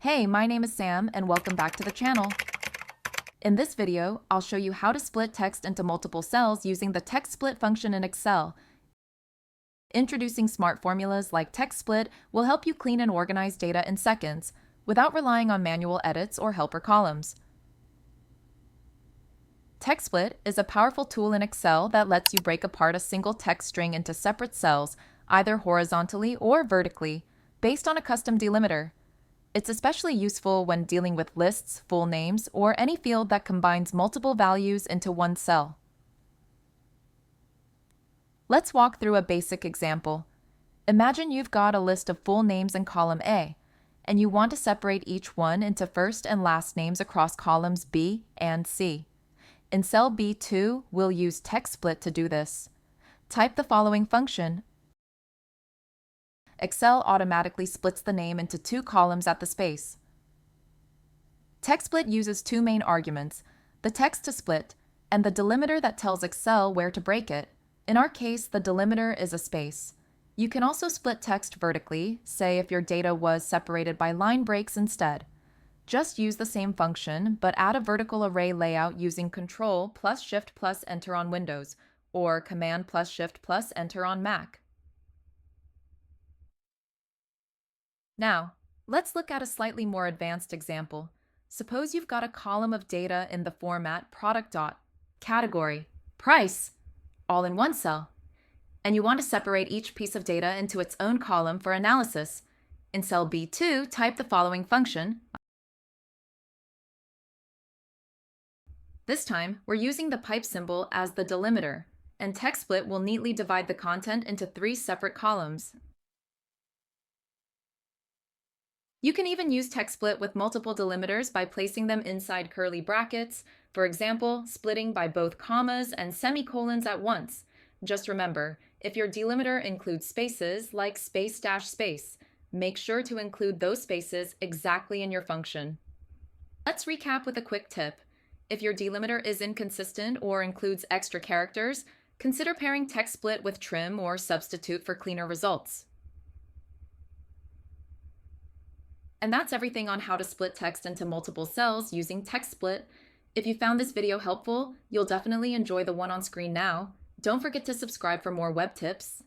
Hey, my name is Sam and welcome back to the channel. In this video, I'll show you how to split text into multiple cells using the TEXTSPLIT function in Excel. Introducing smart formulas like TEXTSPLIT will help you clean and organize data in seconds without relying on manual edits or helper columns. TEXTSPLIT is a powerful tool in Excel that lets you break apart a single text string into separate cells, either horizontally or vertically, based on a custom delimiter. It's especially useful when dealing with lists, full names, or any field that combines multiple values into one cell. Let's walk through a basic example. Imagine you've got a list of full names in column A, and you want to separate each one into first and last names across columns B and C. In cell B2, we'll use TEXTSPLIT to do this. Type the following function. Excel automatically splits the name into two columns at the space. TEXTSPLIT uses two main arguments, the text to split and the delimiter that tells Excel where to break it. In our case, the delimiter is a space. You can also split text vertically, say if your data was separated by line breaks instead. Just use the same function, but add a vertical array layout using Ctrl+Shift+Enter on Windows, or Command+Shift+Enter on Mac. Now, let's look at a slightly more advanced example. Suppose you've got a column of data in the format product.category price all in one cell, and you want to separate each piece of data into its own column for analysis. In cell B2, type the following function. This time, we're using the pipe symbol as the delimiter, and TEXTSPLIT will neatly divide the content into three separate columns. You can even use TEXTSPLIT with multiple delimiters by placing them inside curly brackets, for example, splitting by both commas and semicolons at once. Just remember, if your delimiter includes spaces like space-space, make sure to include those spaces exactly in your function. Let's recap with a quick tip. If your delimiter is inconsistent or includes extra characters, consider pairing TEXTSPLIT with trim or substitute for cleaner results. And that's everything on how to split text into multiple cells using TEXTSPLIT. If you found this video helpful, you'll definitely enjoy the one on screen now. Don't forget to subscribe for more web tips.